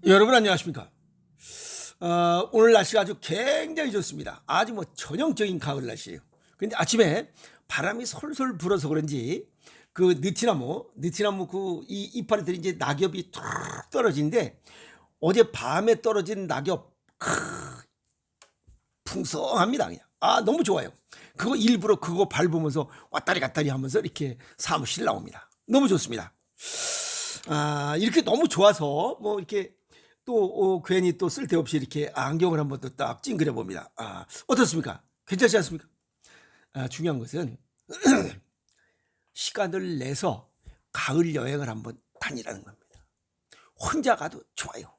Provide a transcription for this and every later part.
여러분 안녕하십니까? 오늘 날씨가 아주 굉장히 좋습니다. 아주 뭐 전형적인 가을 날씨예요. 근데 아침에 바람이 솔솔 불어서 그런지 그 느티나무 그 이 이파리들이 이제 낙엽이 툭 떨어지는데 어제 밤에 떨어진 낙엽 풍성합니다. 그냥. 아, 너무 좋아요. 그거 일부러 그거 밟으면서 왔다리 갔다리 하면서 이렇게 사무실 나옵니다. 너무 좋습니다. 아, 이렇게 너무 좋아서 뭐 이렇게 또 괜히 또 쓸데없이 이렇게 안경을 한번 또 딱 찡그려 봅니다. 아, 어떻습니까? 괜찮지 않습니까? 아, 중요한 것은 시간을 내서 가을 여행을 한번 다니라는 겁니다. 혼자 가도 좋아요.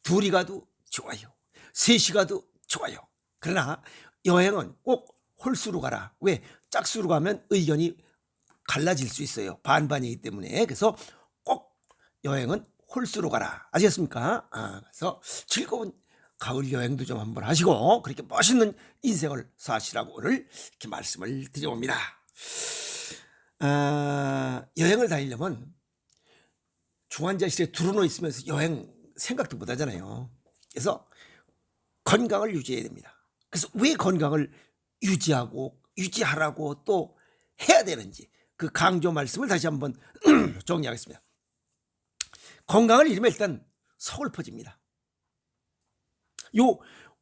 둘이 가도 좋아요. 셋이 가도 좋아요. 그러나 여행은 꼭 홀수로 가라. 왜? 짝수로 가면 의견이 갈라질 수 있어요. 반반이기 때문에. 그래서 꼭 여행은 홀수로 가라. 아시겠습니까? 아, 그래서 즐거운 가을 여행도 좀 한번 하시고 그렇게 멋있는 인생을 사시라고 오늘 이렇게 말씀을 드려봅니다. 아, 여행을 다니려면 중환자실에 두루누워 있으면서 여행 생각도 못 하잖아요. 그래서 건강을 유지해야 됩니다. 그래서 왜 건강을 유지하라고 또 해야 되는지 그 강조 말씀을 다시 한번 정리하겠습니다. 건강을 잃으면 일단 서글퍼집니다.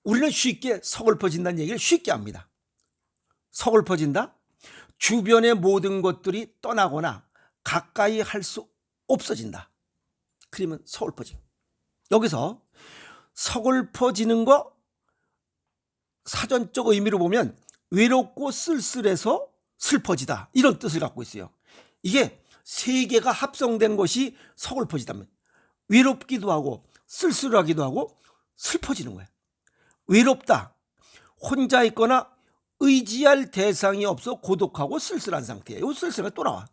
우리는 쉽게 서글퍼진다는 얘기를 쉽게 합니다. 서글퍼진다? 주변의 모든 것들이 떠나거나 가까이 할 수 없어진다. 그러면 서글퍼짐. 여기서 서글퍼지는 거 사전적 의미로 보면 외롭고 쓸쓸해서 슬퍼지다 이런 뜻을 갖고 있어요. 이게 세 개가 합성된 것이 서글퍼지다면 외롭기도 하고 쓸쓸하기도 하고 슬퍼지는 거예요. 외롭다. 혼자 있거나 의지할 대상이 없어 고독하고 쓸쓸한 상태예요. 쓸쓸하게 또 나와.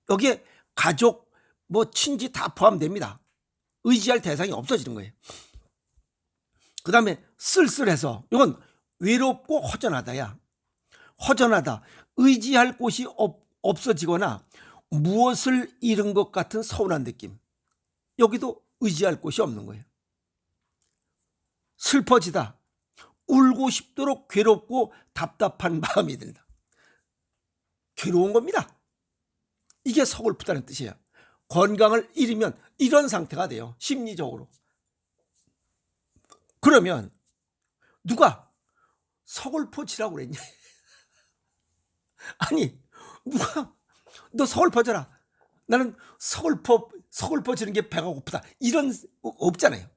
여기에 가족, 친지 다 포함됩니다. 의지할 대상이 없어지는 거예요. 그 다음에 쓸쓸해서 이건 외롭고 허전하다야. 허전하다. 의지할 곳이 없어지거나 무엇을 잃은 것 같은 서운한 느낌. 여기도 의지할 곳이 없는 거예요. 슬퍼지다. 울고 싶도록 괴롭고 답답한 마음이 든다. 괴로운 겁니다. 이게 서글프다는 뜻이에요. 건강을 잃으면 이런 상태가 돼요. 심리적으로. 그러면 누가 서글퍼지라고 그랬냐? 아니, 누가 너 서글퍼져라. 나는 서글퍼지는 게 배가 고프다. 이런 없잖아요.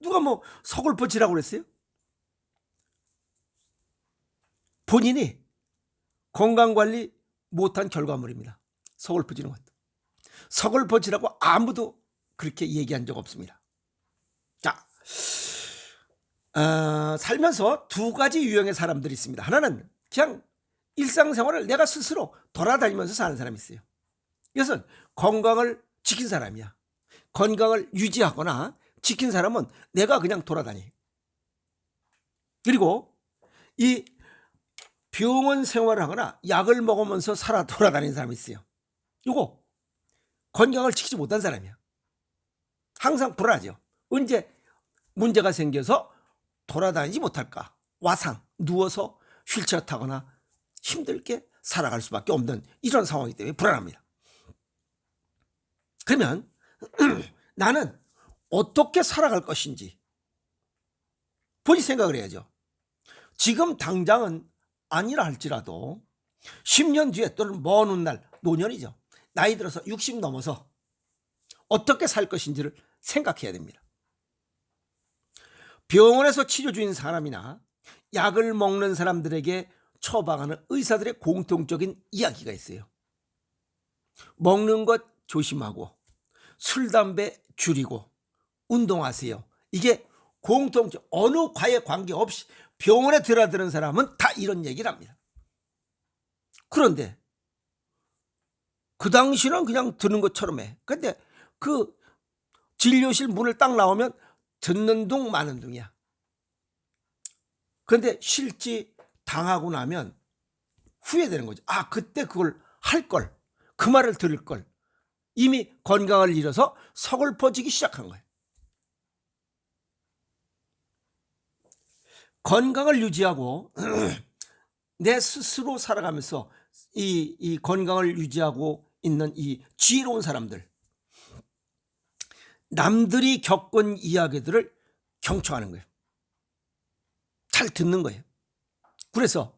누가 서글퍼지라고 그랬어요? 본인이 건강관리 못한 결과물입니다. 서글퍼지는 것도. 서글퍼지라고 아무도 그렇게 얘기한 적 없습니다. 자, 살면서 두 가지 유형의 사람들이 있습니다. 하나는 그냥 일상생활을 내가 스스로 돌아다니면서 사는 사람이 있어요. 이것은 건강을 지킨 사람이야. 건강을 유지하거나 지킨 사람은 내가 그냥 돌아다니. 그리고 이 병원 생활을 하거나 약을 먹으면서 살아 돌아다니는 사람이 있어요. 이거 건강을 지키지 못한 사람이야. 항상 불안하죠. 언제 문제가 생겨서 돌아다니지 못할까. 와상, 누워서 휠체어 타거나 힘들게 살아갈 수밖에 없는 이런 상황이기 때문에 불안합니다. 그러면 나는 어떻게 살아갈 것인지 본인 생각을 해야죠. 지금 당장은 아니라 할지라도 10년 뒤에 또는 먼 훗날 노년이죠. 나이 들어서 60 넘어서 어떻게 살 것인지를 생각해야 됩니다. 병원에서 치료 중인 사람이나 약을 먹는 사람들에게 처방하는 의사들의 공통적인 이야기가 있어요. 먹는 것 조심하고 술, 담배 줄이고 운동하세요. 이게 공통적 어느 과에 관계없이 병원에 들어드는 사람은 다 이런 얘기를 합니다. 그런데 그 당시는 그냥 듣는 것처럼 해. 근데 그 진료실 문을 딱 나오면 듣는 둥 마는 둥이야. 그런데 실제 당하고 나면 후회되는 거죠. 아, 그때 그걸 할 걸. 그 말을 들을 걸. 이미 건강을 잃어서 서글퍼지기 시작한 거예요. 건강을 유지하고 내 스스로 살아가면서 이 건강을 유지하고 있는 이 지혜로운 사람들, 남들이 겪은 이야기들을 경청하는 거예요. 잘 듣는 거예요. 그래서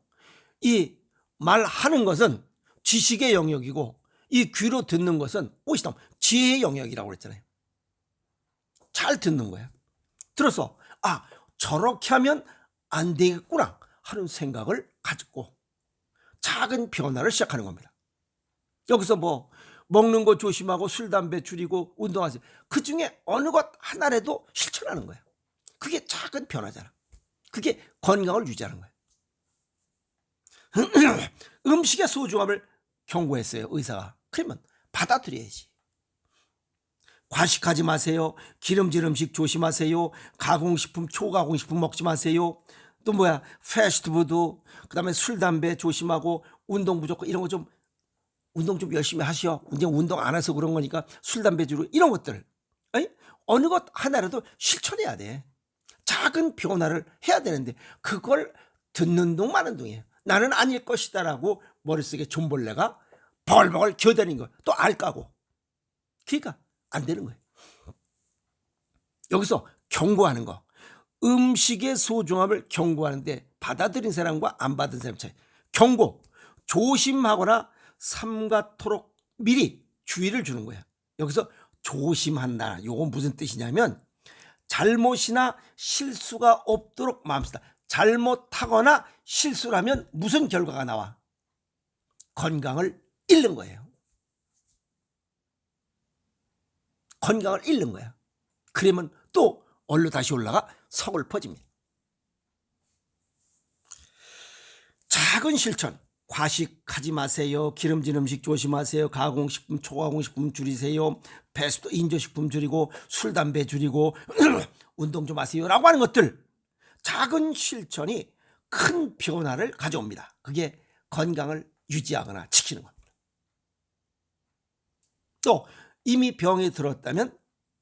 이 말하는 것은 지식의 영역이고 이 귀로 듣는 것은 오시담 지혜의 영역이라고 그랬잖아요. 잘 듣는 거예요. 들어서 저렇게 하면 안 되겠구나 하는 생각을 가지고 작은 변화를 시작하는 겁니다. 여기서 뭐 먹는 거 조심하고 술, 담배 줄이고 운동하세요. 그중에 어느 것 하나라도 실천하는 거예요. 그게 작은 변화잖아. 그게 건강을 유지하는 거예요. 음식의 소중함을 경고했어요, 의사가. 그러면 받아들여야지. 과식하지 마세요. 기름진 음식 조심하세요. 가공식품, 초가공식품 먹지 마세요. 또 패스트푸드, 그다음에 술, 담배 조심하고 운동 부족, 이런 거 좀 운동 좀 열심히 하시오. 이제 운동 안 해서 그런 거니까 술, 담배 줄이고 이런 것들. 어느 것 하나라도 실천해야 돼. 작은 변화를 해야 되는데 그걸 듣는 동 마는 동이에요. 나는 아닐 것이다라고 머릿속에 존벌레가 벌벌 겨드는 거, 또 알까고. 그러니까 안 되는 거예요. 여기서 경고하는 거, 음식의 소중함을 경고하는데 받아들인 사람과 안 받은 사람 차이. 경고, 조심하거나 삼가토록 미리 주의를 주는 거야. 여기서 조심한다. 요건 무슨 뜻이냐면 잘못이나 실수가 없도록 마음쓰다. 잘못하거나 실수를 하면 무슨 결과가 나와? 건강을 잃는 거예요. 건강을 잃는 거야. 그러면 또 얼로 다시 올라가 서글퍼집니다. 작은 실천, 과식하지 마세요. 기름진 음식 조심하세요. 가공식품, 초가공식품 줄이세요. 패스트 인조식품 줄이고 술, 담배 줄이고 운동 좀 하세요 라고 하는 것들, 작은 실천이 큰 변화를 가져옵니다. 그게 건강을 유지하거나 지키는 겁니다. 또 이미 병이 들었다면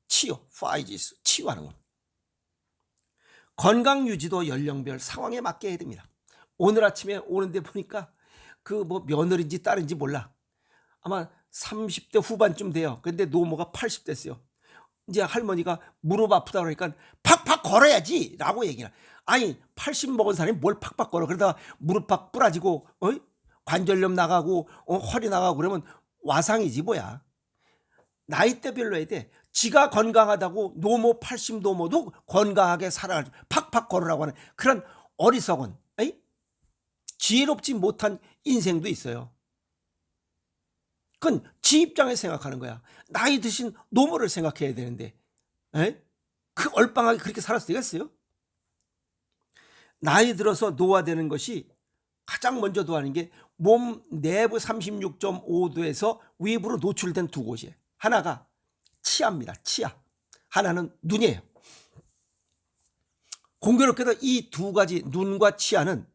치유, 파이지스, 치유하는 겁니다. 건강 유지도 연령별 상황에 맞게 해야 됩니다. 오늘 아침에 오는데 보니까 며느리인지 딸인지 몰라. 아마 30대 후반쯤 돼요. 근데 노모가 80대였어요. 이제 할머니가 무릎 아프다 그러니까 팍팍 걸어야지 라고 얘기를. 아니 80 먹은 사람이 뭘 팍팍 걸어. 그러다가 무릎 팍 부러지고 관절염 나가고 허리 나가고 그러면 와상이지 뭐야. 나이대별로 해야 돼. 지가 건강하다고 노모 80 노모도 건강하게 살아가지고 팍팍 걸으라고 하는 그런 어리석은 지혜롭지 못한 인생도 있어요. 그건 지 입장에서 생각하는 거야. 나이 드신 노모를 생각해야 되는데 그 얼빵하게 그렇게 살았을 때가 있어요? 나이 들어서 노화되는 것이 가장 먼저 노화하는 게 몸 내부 36.5도에서 외부로 노출된 두 곳이에요. 하나가 치아입니다. 치아. 하나는 눈이에요. 공교롭게도 이 두 가지 눈과 치아는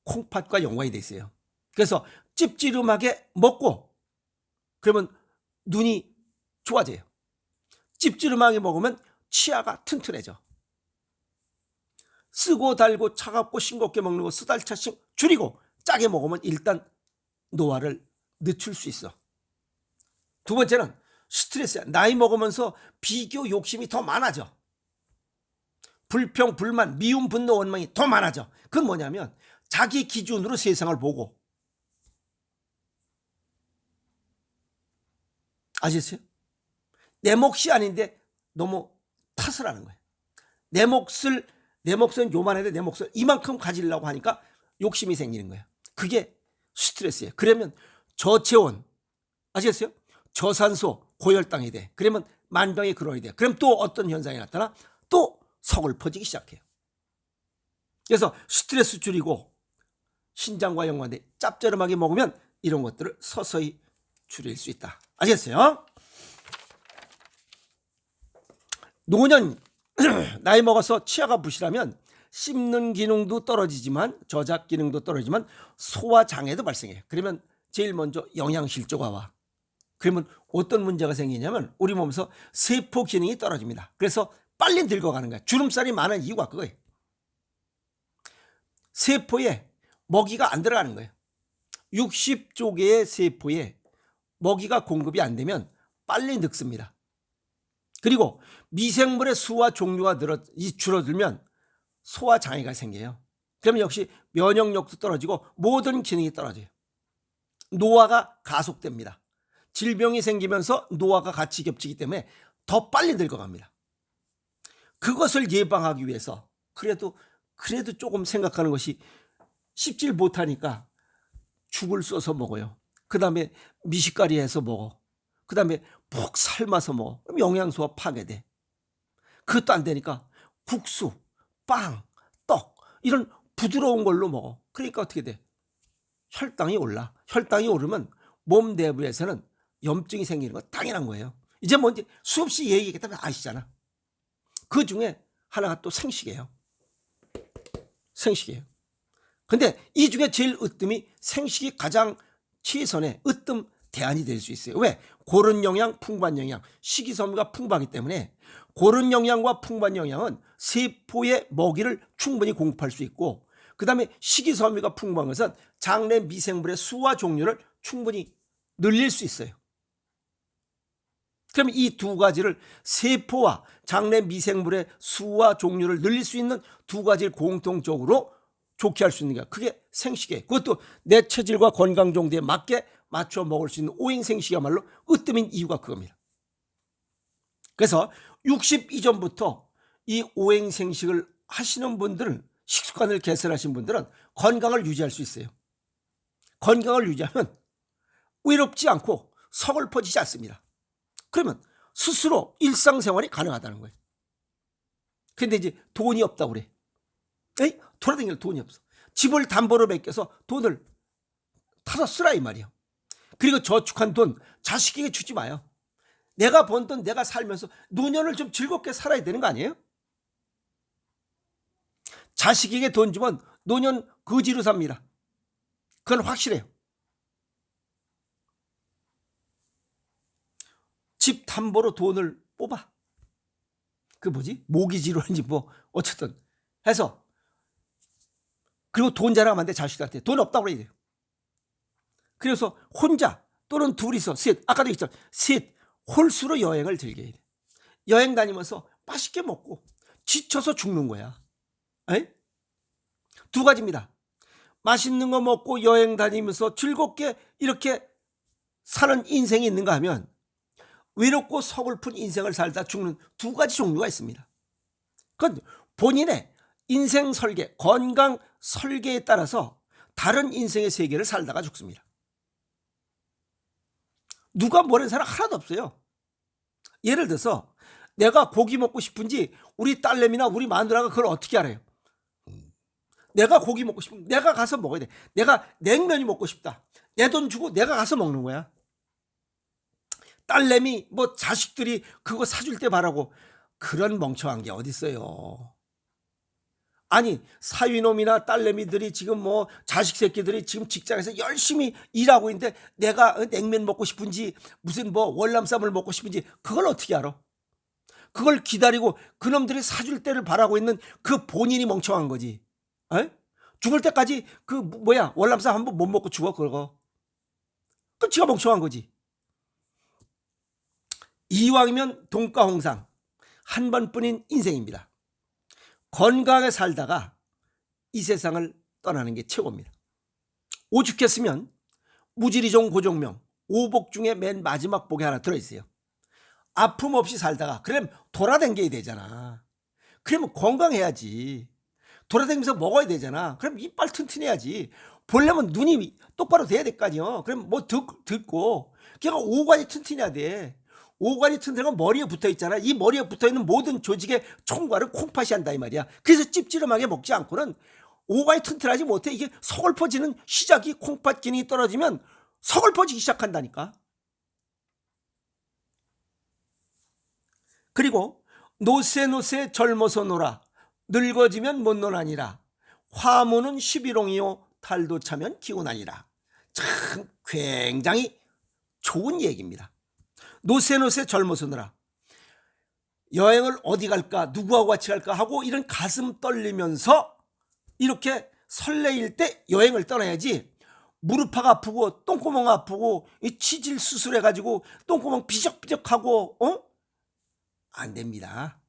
콩팥과 연관이 돼 있어요. 그래서 찝찌름하게 먹고 그러면 눈이 좋아져요. 찝찌름하게 먹으면 치아가 튼튼해져. 쓰고 달고 차갑고 싱겁게 먹는 거 쓰달차씩 줄이고 짜게 먹으면 일단 노화를 늦출 수 있어. 두 번째는 스트레스야. 나이 먹으면서 비교 욕심이 더 많아져. 불평, 불만, 미움, 분노, 원망이 더 많아져. 그건 뭐냐면 자기 기준으로 세상을 보고. 아셨어요? 내 몫이 아닌데 너무 탓을 하는 거예요. 내 몫은 요만한데 내 몫을 이만큼 가지려고 하니까 욕심이 생기는 거예요. 그게 스트레스예요. 그러면 저체온, 아시겠어요? 저산소, 고혈당이 돼. 그러면 만병의 근원이 돼. 그럼 또 어떤 현상이 나타나? 또 서글퍼지기 시작해요. 그래서 스트레스 줄이고 신장과 연관돼 짭조름하게 먹으면 이런 것들을 서서히 줄일 수 있다. 아시겠어요? 노년 나이 먹어서 치아가 부실하면 씹는 기능도 떨어지지만 저작 기능도 떨어지지만 소화 장애도 발생해요. 그러면 제일 먼저 영양실조가 와. 그러면 어떤 문제가 생기냐면 우리 몸에서 세포 기능이 떨어집니다. 그래서 빨리 늙어가는 거야. 주름살이 많은 이유가 그거예요. 세포에 먹이가 안 들어가는 거예요. 60조 개의 세포에 먹이가 공급이 안 되면 빨리 늙습니다. 그리고 미생물의 수와 종류가 줄어들면 소화 장애가 생겨요. 그러면 역시 면역력도 떨어지고 모든 기능이 떨어져요. 노화가 가속됩니다. 질병이 생기면서 노화가 같이 겹치기 때문에 더 빨리 늙어갑니다. 그것을 예방하기 위해서 그래도 조금 생각하는 것이 씹질 못하니까 죽을 써서 먹어요. 그 다음에 미식가리 해서 먹어. 그 다음에 푹 삶아서 먹어. 그럼 영양소가 파괴돼. 그것도 안 되니까 국수, 빵, 떡 이런 부드러운 걸로 먹어. 그러니까 어떻게 돼? 혈당이 올라. 혈당이 오르면 몸 내부에서는 염증이 생기는 건 당연한 거예요. 이제 뭔지 수없이 얘기했다면 아시잖아. 그 중에 하나가 또 생식이에요. 생식이에요. 근데 이 중에 제일 으뜸이 생식이 가장 최선의 으뜸 대안이 될 수 있어요. 왜? 고른 영양, 풍부한 영양, 식이섬유가 풍부하기 때문에 고른 영양과 풍부한 영양은 세포의 먹이를 충분히 공급할 수 있고 그 다음에 식이섬유가 풍부한 것은 장내 미생물의 수와 종류를 충분히 늘릴 수 있어요. 그럼 이 두 가지를 세포와 장내 미생물의 수와 종류를 늘릴 수 있는 두 가지를 공통적으로 좋게 할 수 있는 게 그게 생식이에요. 그것도 내 체질과 건강 정도에 맞게 맞춰 먹을 수 있는 오행생식이야말로 으뜸인 이유가 그겁니다. 그래서 60 이전부터 이 오행생식을 하시는 분들은 식습관을 개선하신 분들은 건강을 유지할 수 있어요. 건강을 유지하면 외롭지 않고 서글퍼지지 않습니다. 그러면 스스로 일상생활이 가능하다는 거예요. 근데 이제 돈이 없다고 그래. 에이? 돌아다닐 돈이 없어. 집을 담보로 맡겨서 돈을 타서 쓰라 이 말이야. 그리고 저축한 돈 자식에게 주지 마요. 내가 번 돈 내가 살면서 노년을 좀 즐겁게 살아야 되는 거 아니에요? 자식에게 돈 주면 노년 거지로 삽니다. 그건 확실해요. 집 담보로 돈을 뽑아. 그 뭐지? 모기지로 하는지 뭐 어쨌든 해서 그리고 돈 자랑하면 안 돼. 자식들한테 돈 없다고 그래야 돼요. 그래서 혼자 또는 둘이서 셋, 아까도 얘기했죠. 셋, 홀수로 여행을 즐겨야 돼. 여행 다니면서 맛있게 먹고 지쳐서 죽는 거야. 에이? 두 가지입니다. 맛있는 거 먹고 여행 다니면서 즐겁게 이렇게 사는 인생이 있는가 하면 외롭고 서글픈 인생을 살다 죽는 두 가지 종류가 있습니다. 그건 본인의 인생 설계, 건강 설계에 따라서 다른 인생의 세계를 살다가 죽습니다. 누가 뭐라는 사람 하나도 없어요. 예를 들어서 내가 고기 먹고 싶은지 우리 딸내미나 우리 마누라가 그걸 어떻게 알아요? 내가 고기 먹고 싶으면 내가 가서 먹어야 돼. 내가 냉면이 먹고 싶다. 내 돈 주고 내가 가서 먹는 거야. 딸내미 뭐 자식들이 그거 사줄 때 바라고 그런 멍청한 게 어딨어요. 아니 사위놈이나 딸내미들이 지금 뭐 자식 새끼들이 지금 직장에서 열심히 일하고 있는데 내가 냉면 먹고 싶은지 무슨 뭐 월남쌈을 먹고 싶은지 그걸 어떻게 알아? 그걸 기다리고 그놈들이 사줄 때를 바라고 있는 그 본인이 멍청한 거지. 에? 죽을 때까지 그 뭐야 월남쌈 한번 못 먹고 죽어 그거. 그럼 지가 멍청한 거지. 이왕이면 동가홍상 한 번뿐인 인생입니다. 건강하게 살다가 이 세상을 떠나는 게 최고입니다. 오죽했으면 무지리종 고종명 5복 중에 맨 마지막 복에 하나 들어있어요. 아픔 없이 살다가 그럼 돌아다녀야 되잖아. 그러면 건강해야지. 돌아다니면서 먹어야 되잖아. 그럼 이빨 튼튼해야지. 보려면 눈이 똑바로 돼야 될 거 아니야. 그럼 뭐 듣고 걔가 오관이 튼튼해야 돼. 오관이 튼튼한 머리에 붙어 있잖아. 이 머리에 붙어 있는 모든 조직의 총괄을 콩팥이 한다 이 말이야. 그래서 찝찝하게 먹지 않고는 오관이 튼튼하지 못해. 이게 서글퍼지는 시작이 콩팥 기능이 떨어지면 서글퍼지기 시작한다니까. 그리고 노세 젊어서 놀아 늙어지면 못 노나니라 화무는 11홍이요 달도 차면 기운아니라. 참 굉장히 좋은 얘기입니다. 노세 젊어서느라 여행을 어디 갈까, 누구하고 같이 갈까 하고 이런 가슴 떨리면서 이렇게 설레일 때 여행을 떠나야지, 무릎팍 아프고 똥구멍 아프고 이 치질 수술해가지고 똥구멍 비적비적하고 안 됩니다.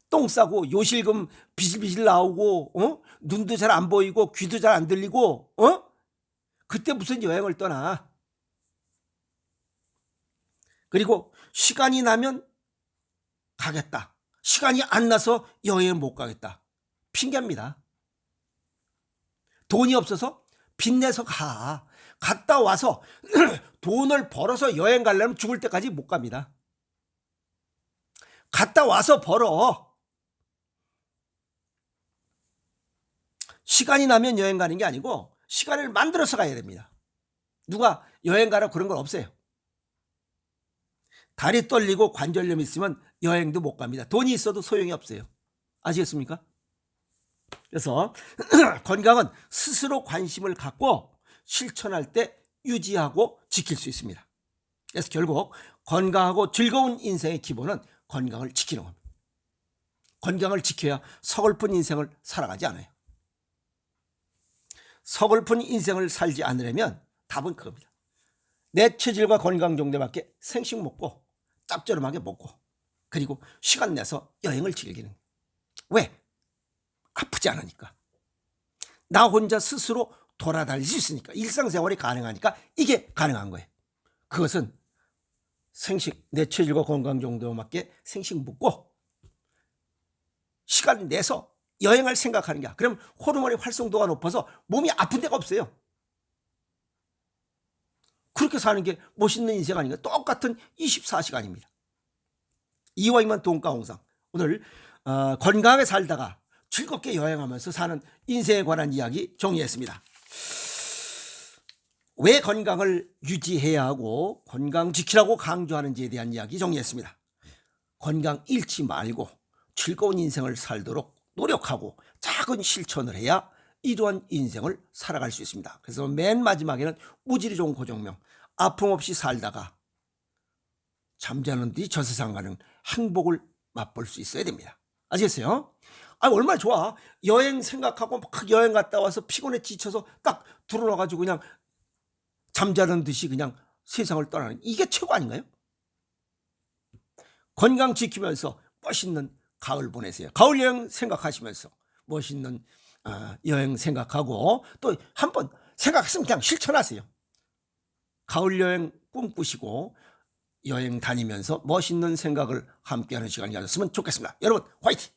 똥 싸고 요실금 비실비실 나오고 눈도 잘 안 보이고 귀도 잘 안 들리고 그때 무슨 여행을 떠나. 그리고 시간이 나면 가겠다, 시간이 안 나서 여행 못 가겠다, 핑계입니다. 돈이 없어서 빚내서 갔다 와서 돈을 벌어서 여행 가려면 죽을 때까지 못 갑니다. 갔다 와서 벌어. 시간이 나면 여행 가는 게 아니고 시간을 만들어서 가야 됩니다. 누가 여행 가라 그런 건 없어요. 다리 떨리고 관절염 있으면 여행도 못 갑니다. 돈이 있어도 소용이 없어요. 아시겠습니까? 그래서 건강은 스스로 관심을 갖고 실천할 때 유지하고 지킬 수 있습니다. 그래서 결국 건강하고 즐거운 인생의 기본은 건강을 지키는 겁니다. 건강을 지켜야 서글픈 인생을 살아가지 않아요. 서글픈 인생을 살지 않으려면 답은 그겁니다. 내 체질과 건강 정도밖에 생식 먹고 짭조름하게 먹고 그리고 시간 내서 여행을 즐기는. 왜? 아프지 않으니까. 나 혼자 스스로 돌아다닐 수 있으니까. 일상생활이 가능하니까 이게 가능한 거예요. 그것은 생식, 내 체질과 건강 정도에 맞게 생식 먹고 시간 내서 여행을 생각하는 게, 그럼 호르몬의 활성도가 높아서 몸이 아픈 데가 없어요. 그렇게 사는 게 멋있는 인생 아닌가? 똑같은 24시간입니다. 이왕이면 돈가홍상. 오늘 건강하게 살다가 즐겁게 여행하면서 사는 인생에 관한 이야기 정리했습니다. 왜 건강을 유지해야 하고 건강 지키라고 강조하는지에 대한 이야기 정리했습니다. 건강 잃지 말고 즐거운 인생을 살도록 노력하고 작은 실천을 해야 이러한 인생을 살아갈 수 있습니다. 그래서 맨 마지막에는 무지리 좋은 고정명, 아픔 없이 살다가 잠자는 뒤 저 세상 가는 행복을 맛볼 수 있어야 됩니다. 아시겠어요? 얼마나 좋아. 여행 생각하고 막 여행 갔다 와서 피곤해 지쳐서 딱 들어놔가지고 그냥 잠자는 듯이 그냥 세상을 떠나는, 이게 최고 아닌가요? 건강 지키면서 멋있는 가을 보내세요. 가을 여행 생각하시면서 멋있는 여행 생각하고 또 한번 생각했으면 그냥 실천하세요. 가을 여행 꿈꾸시고 여행 다니면서 멋있는 생각을 함께하는 시간이 되었으면 좋겠습니다. 여러분 화이팅!